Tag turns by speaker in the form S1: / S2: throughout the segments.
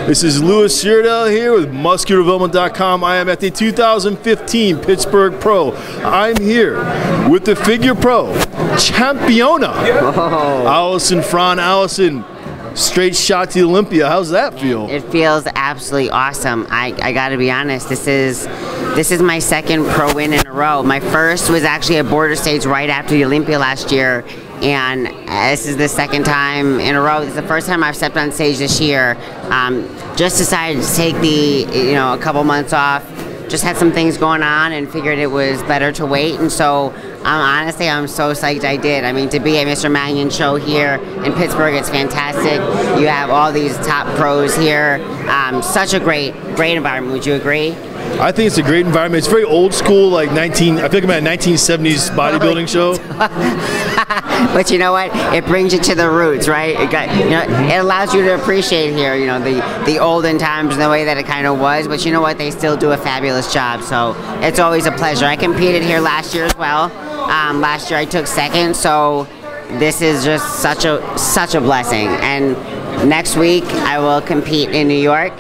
S1: This is Louis Sheardell here with MuscularDevelopment.com. I am at the 2015 Pittsburgh Pro. I'm here with the Figure Pro Championa, Allison Frahn. Allison, straight shot to Olympia. How's that feel?
S2: It feels absolutely awesome. I got to be honest. This is my second pro win in a row. My first was actually at border stage right after the Olympia last year, and this is the second time in a row. This is the first time I've stepped on stage this year. Just decided to take a couple months off. Just had some things going on and figured it was better to wait, and so honestly, I'm so psyched I did. I mean, to be at Mr. Mannion show here in Pittsburgh, it's fantastic. You have all these top pros here. Such a great environment. Would you agree?
S1: I think it's a great environment. It's very old school, like I feel like I'm at a 1970s bodybuilding show.
S2: But you know what? It brings you to the roots, right? It allows you to appreciate here, the olden times and the way that it kind of was. But you know what? They still do a fabulous job. So it's always a pleasure. I competed here last year as well. Last year I took second. So this is just such a blessing. And next week I will compete in New York.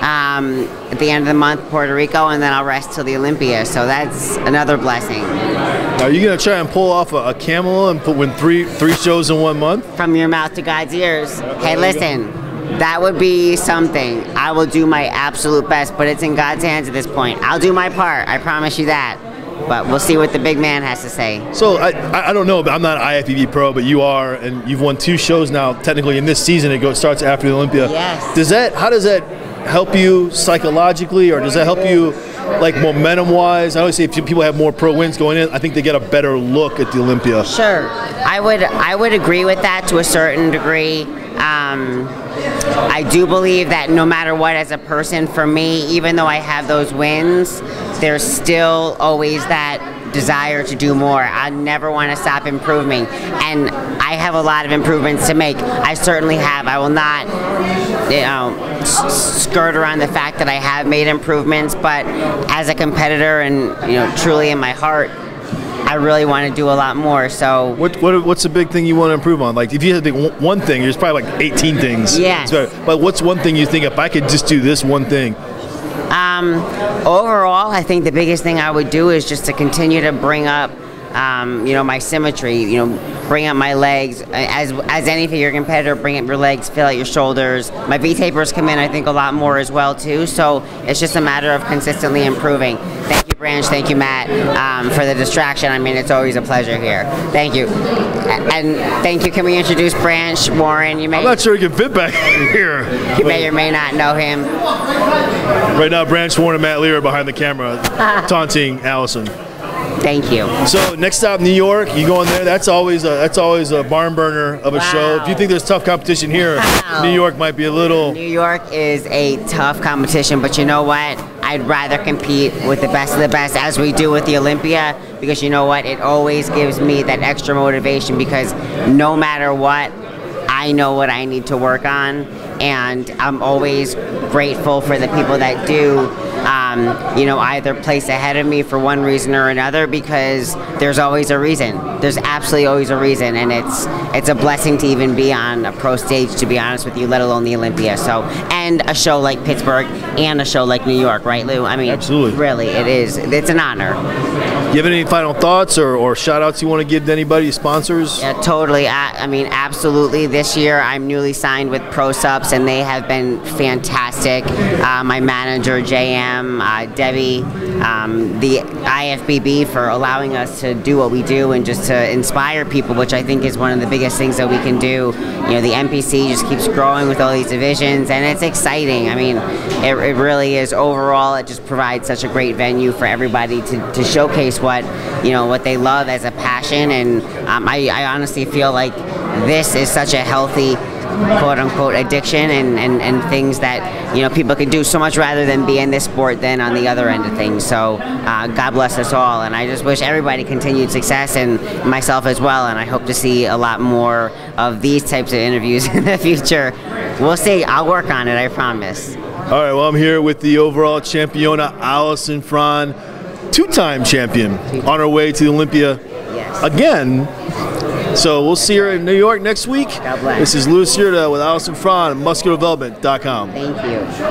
S2: At the end of the month, Puerto Rico, and then I'll rest till the Olympia. So that's another blessing.
S1: Are you gonna try and pull off a camel and win three shows in 1 month?
S2: From your mouth to God's ears. Hey, listen, that would be something. I will do my absolute best, but it's in God's hands at this point. I'll do my part. I promise you that. But we'll see what the big man has to say.
S1: So I don't know, but I'm not an IFBB pro, but you are, and you've won 2 shows now. Technically, in this season, it starts after the Olympia.
S2: Yes.
S1: How does that help you psychologically, or does that help you like momentum-wise? I always say if people have more pro wins going in, I think they get a better look at the Olympia.
S2: Sure, I would agree with that to a certain degree. I do believe that no matter what, as a person, for me, even though I have those wins, there's still always that desire to do more. I never want to stop improving, and I have a lot of improvements to make. I certainly have. I will not skirt around the fact that I have made improvements, but as a competitor and truly in my heart, I really want to do a lot more. So
S1: what's the big thing you want to improve on? Like if you had to pick one thing, there's probably like 18 things.
S2: Yeah.
S1: But what's one thing you think, if I could just do this one thing?
S2: Overall, I think the biggest thing I would do is just to continue to bring up my symmetry, bring up my legs. As any figure competitor, bring up your legs, fill out your shoulders. My V-tapers come in, I think, a lot more as well, too. So it's just a matter of consistently improving. Thank you, Branch. Thank you, Matt, for the distraction. I mean, it's always a pleasure here. Thank you. And thank you. Can we introduce Branch Warren? I'm
S1: not sure he can fit back here.
S2: You may or may not know him.
S1: Right now, Branch Warren and Matt Lear are behind the camera, taunting Allison.
S2: Thank you.
S1: So next stop, New York. You go in there. That's always a barn burner of a show. If you think there's tough competition here, New York might be a little.
S2: New York is a tough competition, but you know what? I'd rather compete with the best of the best, as we do with the Olympia, because you know what? It always gives me that extra motivation, because no matter what, I know what I need to work on, and I'm always grateful for the people that do either place ahead of me for one reason or another, because there's always a reason. There's absolutely always a reason, and it's a blessing to even be on a pro stage, to be honest with you, let alone the Olympia. So, and a show like Pittsburgh and a show like New York, right, Lou? I mean,
S1: absolutely.
S2: Really, it is. It's an honor.
S1: You have any final thoughts or shout-outs you want to give to anybody, sponsors?
S2: Yeah, totally. I mean, absolutely. This year, I'm newly signed with Pro Subs, and they have been fantastic. My manager, JM, Debbie, the IFBB for allowing us to do what we do and just to inspire people, which I think is one of the biggest things that we can do. The NPC just keeps growing with all these divisions, and it's exciting. I mean, it really is. Overall, it just provides such a great venue for everybody to showcase what they love as a passion, and I honestly feel like this is such a healthy quote-unquote addiction and things that people can do so much rather than be in this sport than on the other end of things. So God bless us all, and I just wish everybody continued success, and myself as well, and I hope to see a lot more of these types of interviews in the future. We'll see. I'll work on it, I promise.
S1: All right, well, I'm here with the overall championa, Allison Frahn, 2-time champion, on her way to the Olympia.
S2: Yes.
S1: Again. So we'll see her in New York next week.
S2: God bless.
S1: This is Louis Cierda with Allison Frahn, MuscularDevelopment.com.
S2: Thank you.